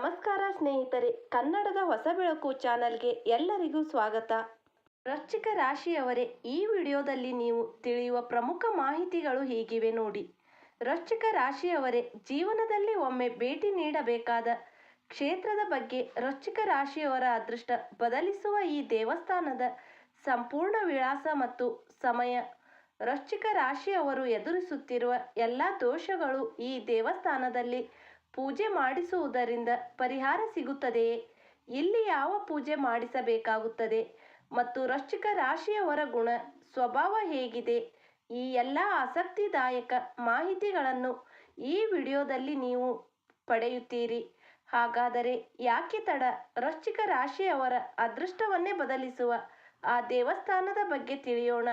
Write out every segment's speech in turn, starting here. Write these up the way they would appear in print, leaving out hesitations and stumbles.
ನಮಸ್ಕಾರ ಸ್ನೇಹಿತರೆ, ಕನ್ನಡದ ಹೊಸ ಬೆಳಕು ಚಾನಲ್ಗೆ ಎಲ್ಲರಿಗೂ ಸ್ವಾಗತ. ವೃಶ್ಚಿಕ ರಾಶಿಯವರೇ, ಈ ವಿಡಿಯೋದಲ್ಲಿ ನೀವು ತಿಳಿಯುವ ಪ್ರಮುಖ ಮಾಹಿತಿಗಳು ಹೀಗಿವೆ ನೋಡಿ. ವೃಶ್ಚಿಕ ರಾಶಿಯವರೇ, ಜೀವನದಲ್ಲಿ ಒಮ್ಮೆ ಭೇಟಿ ನೀಡಬೇಕಾದ ಕ್ಷೇತ್ರದ ಬಗ್ಗೆ. ವೃಶ್ಚಿಕ ರಾಶಿಯವರ ಅದೃಷ್ಟ ಬದಲಿಸುವ ಈ ದೇವಸ್ಥಾನದ ಸಂಪೂರ್ಣ ವಿಳಾಸ ಮತ್ತು ಸಮಯ. ವೃಶ್ಚಿಕ ರಾಶಿಯವರು ಎದುರಿಸುತ್ತಿರುವ ಎಲ್ಲ ದೋಷಗಳು ಈ ದೇವಸ್ಥಾನದಲ್ಲಿ ಪೂಜೆ ಮಾಡಿಸುವುದರಿಂದ ಪರಿಹಾರ ಸಿಗುತ್ತದೆಯೇ? ಇಲ್ಲಿ ಯಾವ ಪೂಜೆ ಮಾಡಿಸಬೇಕಾಗುತ್ತದೆ ಮತ್ತು ವೃಶ್ಚಿಕ ರಾಶಿಯವರ ಗುಣ ಸ್ವಭಾವ ಹೇಗಿದೆ? ಈ ಎಲ್ಲ ಆಸಕ್ತಿದಾಯಕ ಮಾಹಿತಿಗಳನ್ನು ಈ ವಿಡಿಯೋದಲ್ಲಿ ನೀವು ಪಡೆಯುತ್ತೀರಿ. ಹಾಗಾದರೆ ಯಾಕೆ ತಡ? ವೃಶ್ಚಿಕ ರಾಶಿಯವರ ಅದೃಷ್ಟವನ್ನೇ ಬದಲಿಸುವ ಆ ದೇವಸ್ಥಾನದ ಬಗ್ಗೆ ತಿಳಿಯೋಣ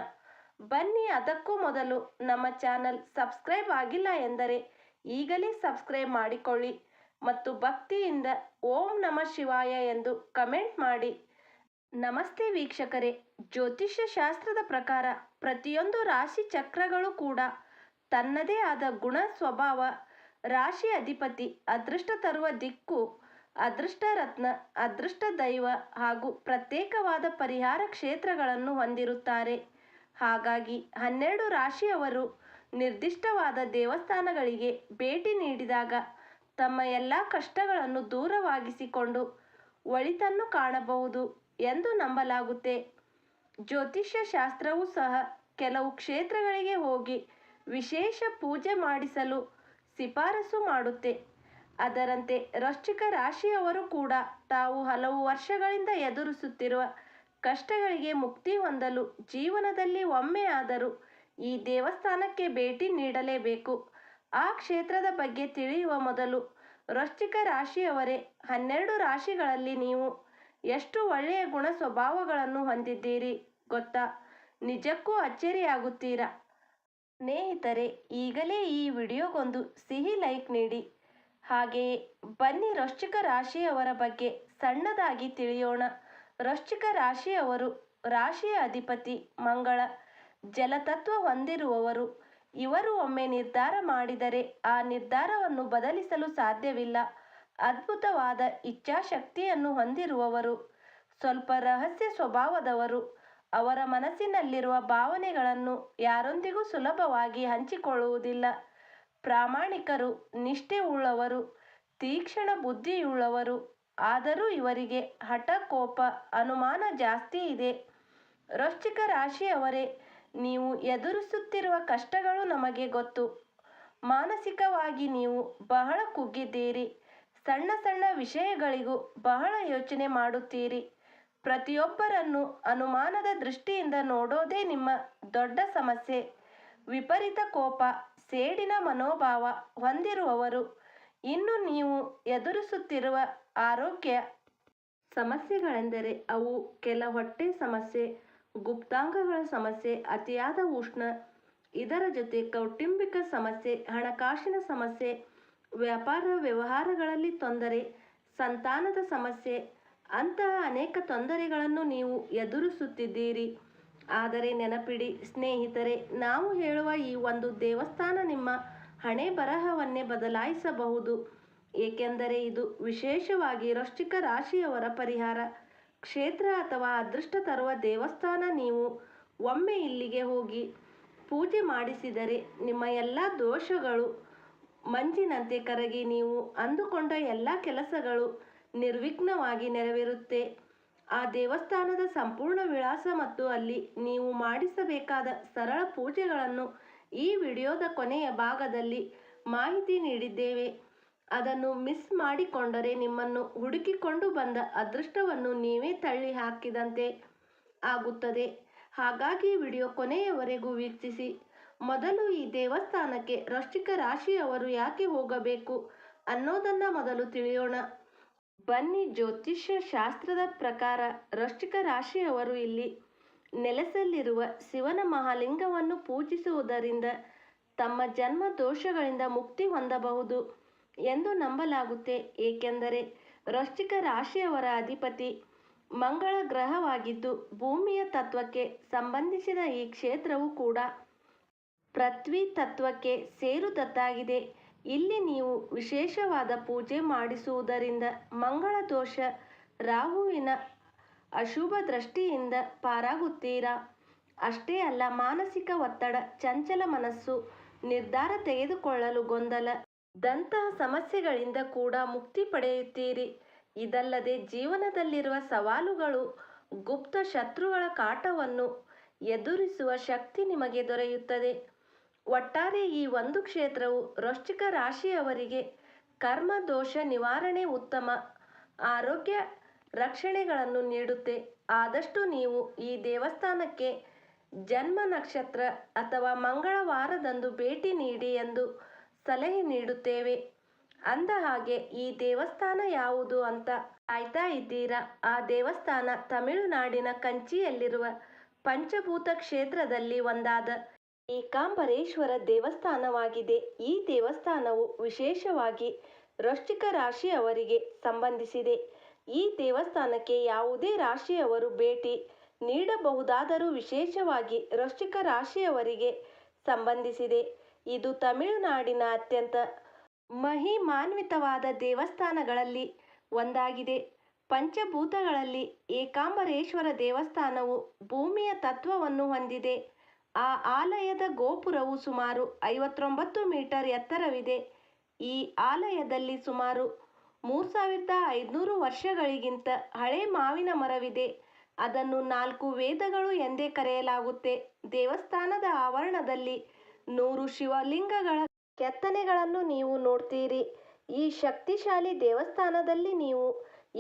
ಬನ್ನಿ. ಅದಕ್ಕೂ ಮೊದಲು ನಮ್ಮ ಚಾನಲ್ ಸಬ್ಸ್ಕ್ರೈಬ್ ಆಗಿಲ್ಲ ಎಂದರೆ ಈಗಲೇ ಸಬ್ಸ್ಕ್ರೈಬ್ ಮಾಡಿಕೊಳ್ಳಿ ಮತ್ತು ಭಕ್ತಿಯಿಂದ ಓಂ ನಮಃ ಶಿವಾಯ ಎಂದು ಕಮೆಂಟ್ ಮಾಡಿ. ನಮಸ್ತೆ ವೀಕ್ಷಕರೇ, ಜ್ಯೋತಿಷ್ಯ ಶಾಸ್ತ್ರದ ಪ್ರಕಾರ ಪ್ರತಿಯೊಂದು ರಾಶಿ ಚಕ್ರಗಳು ಕೂಡ ತನ್ನದೇ ಆದ ಗುಣ ಸ್ವಭಾವ, ರಾಶಿ ಅಧಿಪತಿ, ಅದೃಷ್ಟ ತರುವ ದಿಕ್ಕು, ಅದೃಷ್ಟ ರತ್ನ, ಅದೃಷ್ಟ ದೈವ ಹಾಗೂ ಪ್ರತ್ಯೇಕವಾದ ಪರಿಹಾರ ಕ್ಷೇತ್ರಗಳನ್ನು ಹೊಂದಿರುತ್ತಾರೆ. ಹಾಗಾಗಿ 12 ರಾಶಿಯವರು ನಿರ್ದಿಷ್ಟವಾದ ದೇವಸ್ಥಾನಗಳಿಗೆ ಭೇಟಿ ನೀಡಿದಾಗ ತಮ್ಮ ಎಲ್ಲ ಕಷ್ಟಗಳನ್ನು ದೂರವಾಗಿಸಿಕೊಂಡು ಒಳಿತನ್ನು ಕಾಣಬಹುದು ಎಂದು ನಂಬಲಾಗುತ್ತೆ. ಜ್ಯೋತಿಷ್ಯ ಶಾಸ್ತ್ರವೂ ಸಹ ಕೆಲವು ಕ್ಷೇತ್ರಗಳಿಗೆ ಹೋಗಿ ವಿಶೇಷ ಪೂಜೆ ಮಾಡಿಸಲು ಶಿಫಾರಸು ಮಾಡುತ್ತೆ. ಅದರಂತೆ ವೃಶ್ಚಿಕ ರಾಶಿಯವರು ಕೂಡ ತಾವು ಹಲವು ವರ್ಷಗಳಿಂದ ಎದುರಿಸುತ್ತಿರುವ ಕಷ್ಟಗಳಿಗೆ ಮುಕ್ತಿ ಹೊಂದಲು ಜೀವನದಲ್ಲಿ ಒಮ್ಮೆ ಆದರೂ ಈ ದೇವಸ್ಥಾನಕ್ಕೆ ಭೇಟಿ ನೀಡಲೇಬೇಕು. ಆ ಕ್ಷೇತ್ರದ ಬಗ್ಗೆ ತಿಳಿಯುವ ಮೊದಲು, ವೃಶ್ಚಿಕ ರಾಶಿಯವರೇ, 12 ರಾಶಿಗಳಲ್ಲಿ ನೀವು ಎಷ್ಟು ಒಳ್ಳೆಯ ಗುಣ ಸ್ವಭಾವಗಳನ್ನು ಹೊಂದಿದ್ದೀರಿ ಗೊತ್ತಾ? ನಿಜಕ್ಕೂ ಅಚ್ಚರಿಯಾಗುತ್ತೀರಾ? ಸ್ನೇಹಿತರೆ, ಈಗಲೇ ಈ ವಿಡಿಯೋಗೊಂದು ಸಿಹಿ ಲೈಕ್ ನೀಡಿ. ಹಾಗೆಯೇ ಬನ್ನಿ ವೃಶ್ಚಿಕ ರಾಶಿಯವರ ಬಗ್ಗೆ ಸಣ್ಣದಾಗಿ ತಿಳಿಯೋಣ. ವೃಶ್ಚಿಕ ರಾಶಿಯವರು ರಾಶಿಯ ಅಧಿಪತಿ ಮಂಗಳ ಜಲತತ್ವ ಹೊಂದಿರುವವರು. ಇವರು ಒಮ್ಮೆ ನಿರ್ಧಾರ ಮಾಡಿದರೆ ಆ ನಿರ್ಧಾರವನ್ನು ಬದಲಿಸಲು ಸಾಧ್ಯವಿಲ್ಲ. ಅದ್ಭುತವಾದ ಇಚ್ಛಾಶಕ್ತಿಯನ್ನು ಹೊಂದಿರುವವರು. ಸ್ವಲ್ಪ ರಹಸ್ಯ ಸ್ವಭಾವದವರು. ಅವರ ಮನಸ್ಸಿನಲ್ಲಿರುವ ಭಾವನೆಗಳನ್ನು ಯಾರೊಂದಿಗೂ ಸುಲಭವಾಗಿ ಹಂಚಿಕೊಳ್ಳುವುದಿಲ್ಲ. ಪ್ರಾಮಾಣಿಕರು, ನಿಷ್ಠೆ ಉಳ್ಳವರು, ತೀಕ್ಷ್ಣ ಬುದ್ಧಿಯುಳ್ಳವರು. ಆದರೂ ಇವರಿಗೆ ಹಠ, ಕೋಪ, ಅನುಮಾನ ಜಾಸ್ತಿ ಇದೆ. ವೃಶ್ಚಿಕ ರಾಶಿಯವರೇ, ನೀವು ಎದುರಿಸುತ್ತಿರುವ ಕಷ್ಟಗಳು ನಮಗೆ ಗೊತ್ತು. ಮಾನಸಿಕವಾಗಿ ನೀವು ಬಹಳ ಕುಗ್ಗಿದ್ದೀರಿ. ಸಣ್ಣ ಸಣ್ಣ ವಿಷಯಗಳಿಗೂ ಬಹಳ ಯೋಚನೆ ಮಾಡುತ್ತೀರಿ. ಪ್ರತಿಯೊಬ್ಬರನ್ನು ಅನುಮಾನದ ದೃಷ್ಟಿಯಿಂದ ನೋಡೋದೇ ನಿಮ್ಮ ದೊಡ್ಡ ಸಮಸ್ಯೆ. ವಿಪರೀತ ಕೋಪ, ಸೇಡಿನ ಮನೋಭಾವ ಹೊಂದಿರುವವರು. ಇನ್ನು ನೀವು ಎದುರಿಸುತ್ತಿರುವ ಆರೋಗ್ಯ ಸಮಸ್ಯೆಗಳೆಂದರೆ ಅವು ಕೆಲ ಹೊಟ್ಟೆ ಸಮಸ್ಯೆ, ಗುಪ್ತಾಂಗಗಳ ಸಮಸ್ಯೆ, ಅತಿಯಾದ ಉಷ್ಣ, ಇದರ ಜೊತೆ ಕೌಟುಂಬಿಕ ಸಮಸ್ಯೆ, ಹಣಕಾಸಿನ ಸಮಸ್ಯೆ, ವ್ಯಾಪಾರ ವ್ಯವಹಾರಗಳಲ್ಲಿ ತೊಂದರೆ, ಸಂತಾನದ ಸಮಸ್ಯೆ, ಅಂತಹ ಅನೇಕ ತೊಂದರೆಗಳನ್ನು ನೀವು ಎದುರಿಸುತ್ತಿದ್ದೀರಿ. ಆದರೆ ನೆನಪಿಡಿ ಸ್ನೇಹಿತರೆ, ನಾವು ಹೇಳುವ ಈ ಒಂದು ದೇವಸ್ಥಾನ ನಿಮ್ಮ ಹಣೆ ಬರಹವನ್ನೇ ಬದಲಾಯಿಸಬಹುದು. ಏಕೆಂದರೆ ಇದು ವಿಶೇಷವಾಗಿ ವೃಶ್ಚಿಕ ರಾಶಿಯವರ ಪರಿಹಾರ ಕ್ಷೇತ್ರ ಅಥವಾ ಅದೃಷ್ಟ ತರುವ ದೇವಸ್ಥಾನ. ನೀವು ಒಮ್ಮೆ ಇಲ್ಲಿಗೆ ಹೋಗಿ ಪೂಜೆ ಮಾಡಿಸಿದರೆ ನಿಮ್ಮ ಎಲ್ಲ ದೋಷಗಳು ಮಂಜಿನಂತೆ ಕರಗಿ ನೀವು ಅಂದುಕೊಂಡ ಎಲ್ಲ ಕೆಲಸಗಳು ನಿರ್ವಿಘ್ನವಾಗಿ ನೆರವೇರುತ್ತೆ. ಆ ದೇವಸ್ಥಾನದ ಸಂಪೂರ್ಣ ವಿಳಾಸ ಮತ್ತು ಅಲ್ಲಿ ನೀವು ಮಾಡಿಸಬೇಕಾದ ಸರಳ ಪೂಜೆಗಳನ್ನು ಈ ವಿಡಿಯೋದ ಕೊನೆಯ ಭಾಗದಲ್ಲಿ ಮಾಹಿತಿ ನೀಡಿದ್ದೇವೆ. ಅದನ್ನು ಮಿಸ್ ಮಾಡಿಕೊಂಡರೆ ನಿಮ್ಮನ್ನು ಹುಡುಕಿಕೊಂಡು ಬಂದ ಅದೃಷ್ಟವನ್ನು ನೀವೇ ತಳ್ಳಿ ಹಾಕಿದಂತೆ ಆಗುತ್ತದೆ. ಹಾಗಾಗಿ ವಿಡಿಯೋ ಕೊನೆಯವರೆಗೂ ವೀಕ್ಷಿಸಿ. ಮೊದಲು ಈ ದೇವಸ್ಥಾನಕ್ಕೆ ವೃಶ್ಚಿಕ ರಾಶಿಯವರು ಯಾಕೆ ಹೋಗಬೇಕು ಅನ್ನೋದನ್ನು ಮೊದಲು ತಿಳಿಯೋಣ ಬನ್ನಿ. ಜ್ಯೋತಿಷ್ಯ ಶಾಸ್ತ್ರದ ಪ್ರಕಾರ ವೃಶ್ಚಿಕ ರಾಶಿಯವರು ಇಲ್ಲಿ ನೆಲೆಸಲಿರುವ ಶಿವನ ಮಹಾಲಿಂಗವನ್ನು ಪೂಜಿಸುವುದರಿಂದ ತಮ್ಮ ಜನ್ಮ ದೋಷಗಳಿಂದ ಮುಕ್ತಿ ಹೊಂದಬಹುದು ಎಂದು ನಂಬಲಾಗುತ್ತೆ. ಏಕೆಂದರೆ ವೃಶ್ಚಿಕ ರಾಶಿಯವರ ಅಧಿಪತಿ ಮಂಗಳ ಗ್ರಹವಾಗಿದ್ದು ಭೂಮಿಯ ತತ್ವಕ್ಕೆ ಸಂಬಂಧಿಸಿದ ಈ ಕ್ಷೇತ್ರವು ಕೂಡ ಪೃಥ್ವಿ ತತ್ವಕ್ಕೆ ಸೇರಿದದ್ದಾಗಿದೆ. ಇಲ್ಲಿ ನೀವು ವಿಶೇಷವಾದ ಪೂಜೆ ಮಾಡಿಸುವುದರಿಂದ ಮಂಗಳ ದೋಷ, ರಾಹುವಿನ ಅಶುಭ ದೃಷ್ಟಿಯಿಂದ ಪಾರಾಗುತ್ತೀರಾ. ಅಷ್ಟೇ ಅಲ್ಲ, ಮಾನಸಿಕ ಒತ್ತಡ, ಚಂಚಲ ಮನಸ್ಸು, ನಿರ್ಧಾರ ತೆಗೆದುಕೊಳ್ಳಲು ಗೊಂದಲ, ದಂತಹ ಸಮಸ್ಯೆಗಳಿಂದ ಕೂಡ ಮುಕ್ತಿ ಪಡೆಯುತ್ತೀರಿ. ಇದಲ್ಲದೆ ಜೀವನದಲ್ಲಿರುವ ಸವಾಲುಗಳು, ಗುಪ್ತ ಶತ್ರುಗಳ ಕಾಟವನ್ನು ಎದುರಿಸುವ ಶಕ್ತಿ ನಿಮಗೆ ದೊರೆಯುತ್ತದೆ. ಒಟ್ಟಾರೆ ಈ ಒಂದು ಕ್ಷೇತ್ರವು ವೃಶ್ಚಿಕ ರಾಶಿಯವರಿಗೆ ಕರ್ಮ ದೋಷ ನಿವಾರಣೆ, ಉತ್ತಮ ಆರೋಗ್ಯ ರಕ್ಷಣೆಗಳನ್ನು ನೀಡುತ್ತೆ. ಆದಷ್ಟು ನೀವು ಈ ದೇವಸ್ಥಾನಕ್ಕೆ ಜನ್ಮ ನಕ್ಷತ್ರ ಅಥವಾ ಮಂಗಳವಾರದಂದು ಭೇಟಿ ನೀಡಿ ಎಂದು ಸಲಹೆ ನೀಡುತ್ತೇವೆ. ಅಂದ ಹಾಗೆ ಈ ದೇವಸ್ಥಾನ ಯಾವುದು ಅಂತ ಕಾಯ್ತಾ ಇದ್ದೀರಾ? ಆ ದೇವಸ್ಥಾನ ತಮಿಳುನಾಡಿನ ಕಂಚಿಯಲ್ಲಿರುವ ಪಂಚಭೂತ ಕ್ಷೇತ್ರದಲ್ಲಿ ಒಂದಾದ ಏಕಾಂಬರೇಶ್ವರ ದೇವಸ್ಥಾನವಾಗಿದೆ. ಈ ದೇವಸ್ಥಾನವು ವಿಶೇಷವಾಗಿ ವೃಶ್ಚಿಕ ರಾಶಿಯವರಿಗೆ ಸಂಬಂಧಿಸಿದೆ. ಈ ದೇವಸ್ಥಾನಕ್ಕೆ ಯಾವುದೇ ರಾಶಿಯವರು ಭೇಟಿ ನೀಡಬಹುದಾದರೂ ವಿಶೇಷವಾಗಿ ವೃಶ್ಚಿಕ ರಾಶಿಯವರಿಗೆ ಸಂಬಂಧಿಸಿದೆ. ಇದು ತಮಿಳುನಾಡಿನ ಅತ್ಯಂತ ಮಹಿಮಾನ್ವಿತವಾದ ದೇವಸ್ಥಾನಗಳಲ್ಲಿ ಒಂದಾಗಿದೆ. ಪಂಚಭೂತಗಳಲ್ಲಿ ಏಕಾಂಬರೇಶ್ವರ ದೇವಸ್ಥಾನವು ಭೂಮಿಯ ತತ್ವವನ್ನು ಹೊಂದಿದೆ. ಆ ಆಲಯದ ಗೋಪುರವು ಸುಮಾರು 59 ಮೀಟರ್ ಎತ್ತರವಿದೆ. ಈ ಆಲಯದಲ್ಲಿ ಸುಮಾರು 3500 ವರ್ಷಗಳಿಗಿಂತ ಹಳೆ ಮಾವಿನ ಮರವಿದೆ. ಅದನ್ನು 4 ವೇದಗಳು ಎಂದೇ ಕರೆಯಲಾಗುತ್ತೆ. ದೇವಸ್ಥಾನದ ಆವರಣದಲ್ಲಿ 100 ಶಿವಲಿಂಗಗಳ ಕೆತ್ತನೆಗಳನ್ನು ನೀವು ನೋಡ್ತೀರಿ. ಈ ಶಕ್ತಿಶಾಲಿ ದೇವಸ್ಥಾನದಲ್ಲಿ ನೀವು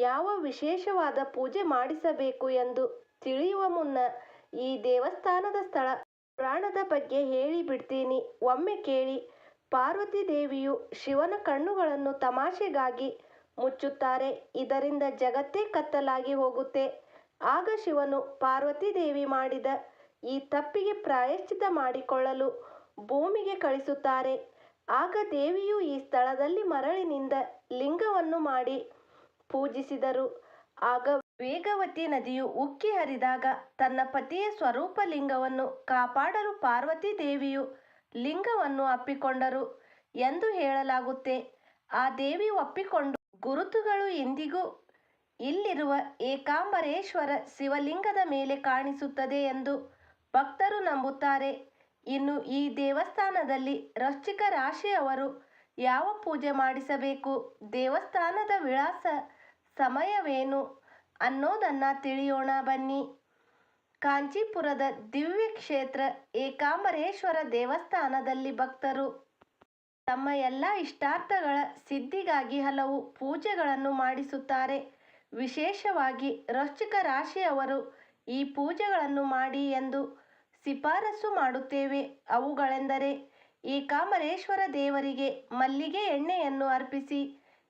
ಯಾವ ವಿಶೇಷವಾದ ಪೂಜೆ ಮಾಡಿಸಬೇಕು ಎಂದು ತಿಳಿಯುವ ಮುನ್ನ ಈ ದೇವಸ್ಥಾನದ ಸ್ಥಳ ಪುರಾಣದ ಬಗ್ಗೆ ಹೇಳಿಬಿಡ್ತೀನಿ, ಒಮ್ಮೆ ಕೇಳಿ. ಪಾರ್ವತಿ ದೇವಿಯು ಶಿವನ ಕಣ್ಣುಗಳನ್ನು ತಮಾಷೆಗಾಗಿ ಮುಚ್ಚುತ್ತಾರೆ. ಇದರಿಂದ ಜಗತ್ತೇ ಕತ್ತಲಾಗಿ ಹೋಗುತ್ತೆ. ಆಗ ಶಿವನು ಪಾರ್ವತಿ ದೇವಿ ಮಾಡಿದ ಈ ತಪ್ಪಿಗೆ ಪ್ರಾಯಶ್ಚಿತ್ತ ಮಾಡಿಕೊಳ್ಳಲು ಭೂಮಿಗೆ ಕಳಿಸುತ್ತಾರೆ. ಆಗ ದೇವಿಯು ಈ ಸ್ಥಳದಲ್ಲಿ ಮರಳಿನಿಂದ ಲಿಂಗವನ್ನು ಮಾಡಿ ಪೂಜಿಸಿದರು. ಆಗ ವೇಗವತಿ ನದಿಯು ಉಕ್ಕಿ ಹರಿದಾಗ ತನ್ನ ಪತಿಯ ಸ್ವರೂಪ ಲಿಂಗವನ್ನು ಕಾಪಾಡಲು ಪಾರ್ವತಿ ದೇವಿಯು ಲಿಂಗವನ್ನು ಅಪ್ಪಿಕೊಂಡರು ಎಂದು ಹೇಳಲಾಗುತ್ತೆ. ಆ ದೇವಿ ಒಪ್ಪಿಕೊಂಡು ಗುರುತುಗಳು ಇಂದಿಗೂ ಇಲ್ಲಿರುವ ಏಕಾಂಬರೇಶ್ವರ ಶಿವಲಿಂಗದ ಮೇಲೆ ಕಾಣಿಸುತ್ತದೆ ಎಂದು ಭಕ್ತರು ನಂಬುತ್ತಾರೆ. ಇನ್ನು ಈ ದೇವಸ್ಥಾನದಲ್ಲಿ ವೃಶ್ಚಿಕ ರಾಶಿಯವರು ಯಾವ ಪೂಜೆ ಮಾಡಿಸಬೇಕು, ದೇವಸ್ಥಾನದ ವಿಳಾಸ, ಸಮಯವೇನು ಅನ್ನೋದನ್ನು ತಿಳಿಯೋಣ ಬನ್ನಿ. ಕಾಂಚೀಪುರದ ದಿವ್ಯ ಕ್ಷೇತ್ರ ಏಕಾಂಬರೇಶ್ವರ ದೇವಸ್ಥಾನದಲ್ಲಿ ಭಕ್ತರು ತಮ್ಮ ಎಲ್ಲ ಇಷ್ಟಾರ್ಥಗಳ ಸಿದ್ಧಿಗಾಗಿ ಹಲವು ಪೂಜೆಗಳನ್ನು ಮಾಡಿಸುತ್ತಾರೆ. ವಿಶೇಷವಾಗಿ ವೃಶ್ಚಿಕ ರಾಶಿಯವರು ಈ ಪೂಜೆಗಳನ್ನು ಮಾಡಿ ಎಂದು ಶಿಫಾರಸು ಮಾಡುತ್ತೇವೆ. ಅವುಗಳೆಂದರೆ ಏಕಾಂಬರೇಶ್ವರ ದೇವರಿಗೆ ಮಲ್ಲಿಗೆ ಎಣ್ಣೆಯನ್ನು ಅರ್ಪಿಸಿ.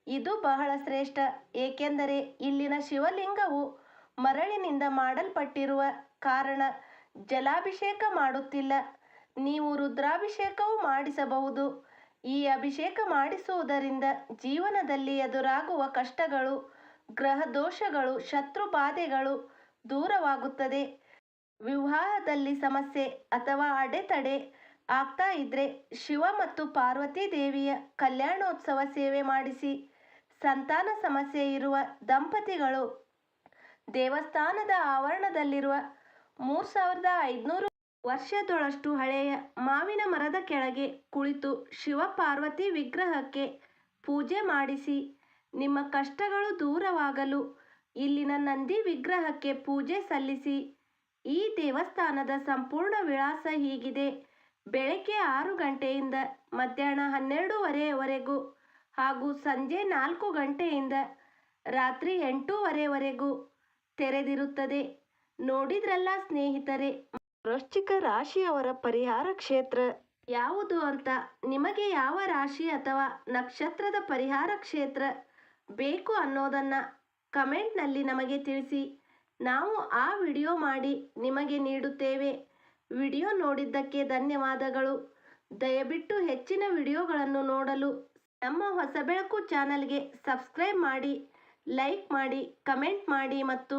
ಇದು ಬಹಳ ಶ್ರೇಷ್ಠ, ಏಕೆಂದರೆ ಇಲ್ಲಿನ ಶಿವಲಿಂಗವು ಮರಳಿನಿಂದ ಮಾಡಲ್ಪಟ್ಟಿರುವ ಕಾರಣ ಜಲಾಭಿಷೇಕ ಮಾಡುತ್ತಿಲ್ಲ. ನೀವು ರುದ್ರಾಭಿಷೇಕವೂ ಮಾಡಿಸಬಹುದು. ಈ ಅಭಿಷೇಕ ಮಾಡಿಸುವುದರಿಂದ ಜೀವನದಲ್ಲಿ ಎದುರಾಗುವ ಕಷ್ಟಗಳು, ಗ್ರಹ ದೋಷಗಳು, ಶತ್ರು ಬಾಧೆಗಳು ದೂರವಾಗುತ್ತದೆ. ವಿವಾಹದಲ್ಲಿ ಸಮಸ್ಯೆ ಅಥವಾ ಅಡೆತಡೆ ಆಗ್ತಾ ಇದ್ರೆ ಶಿವ ಮತ್ತು ಪಾರ್ವತಿ ದೇವಿಯ ಕಲ್ಯಾಣೋತ್ಸವ ಸೇವೆ ಮಾಡಿಸಿ. ಸಂತಾನ ಸಮಸ್ಯೆ ಇರುವ ದಂಪತಿಗಳು ದೇವಸ್ಥಾನದ ಆವರಣದಲ್ಲಿರುವ 3500 ವರ್ಷದೊಳಷ್ಟು ಹಳೆಯ ಮಾವಿನ ಮರದ ಕೆಳಗೆ ಕುಳಿತು ಶಿವ ಪಾರ್ವತಿ ವಿಗ್ರಹಕ್ಕೆ ಪೂಜೆ ಮಾಡಿಸಿ. ನಿಮ್ಮ ಕಷ್ಟಗಳು ದೂರವಾಗಲು ಇಲ್ಲಿನ ನಂದಿ ವಿಗ್ರಹಕ್ಕೆ ಪೂಜೆ ಸಲ್ಲಿಸಿ. ಈ ದೇವಸ್ಥಾನದ ಸಂಪೂರ್ಣ ವಿಳಾಸ ಹೀಗಿದೆ. ಬೆಳಗ್ಗೆ 6 ಗಂಟೆಯಿಂದ ಮಧ್ಯಾಹ್ನ 12:30ವರೆಗೂ ಹಾಗೂ ಸಂಜೆ 4 ಗಂಟೆಯಿಂದ ರಾತ್ರಿ 8:30ವರೆಗೂ ತೆರೆದಿರುತ್ತದೆ. ನೋಡಿದ್ರಲ್ಲ ಸ್ನೇಹಿತರೆ, ವೃಶ್ಚಿಕ ರಾಶಿಯವರ ಪರಿಹಾರ ಕ್ಷೇತ್ರ ಯಾವುದು ಅಂತ. ನಿಮಗೆ ಯಾವ ರಾಶಿ ಅಥವಾ ನಕ್ಷತ್ರದ ಪರಿಹಾರ ಕ್ಷೇತ್ರ ಬೇಕು ಅನ್ನೋದನ್ನು ಕಮೆಂಟ್ನಲ್ಲಿ ನಮಗೆ ತಿಳಿಸಿ. ನಾವು ಆ ವಿಡಿಯೋ ಮಾಡಿ ನಿಮಗೆ ನೀಡುತ್ತೇವೆ. ವಿಡಿಯೋ ನೋಡಿದ್ದಕ್ಕೆ ಧನ್ಯವಾದಗಳು. ದಯವಿಟ್ಟು ಹೆಚ್ಚಿನ ವಿಡಿಯೋಗಳನ್ನು ನೋಡಲು ನಮ್ಮ ಹೊಸಬೆಳಕು ಚಾನಲ್ಗೆ ಸಬ್ಸ್ಕ್ರೈಬ್ ಮಾಡಿ, ಲೈಕ್ ಮಾಡಿ, ಕಮೆಂಟ್ ಮಾಡಿ ಮತ್ತು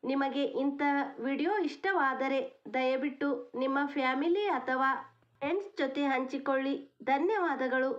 ನಿಮಗೆ ಇಂತಹ ವಿಡಿಯೋ ಇಷ್ಟವಾದರೆ ದಯವಿಟ್ಟು ನಿಮ್ಮ ಫ್ಯಾಮಿಲಿ ಅಥವಾ ಫ್ರೆಂಡ್ಸ್ ಜೊತೆ ಹಂಚಿಕೊಳ್ಳಿ. ಧನ್ಯವಾದಗಳು.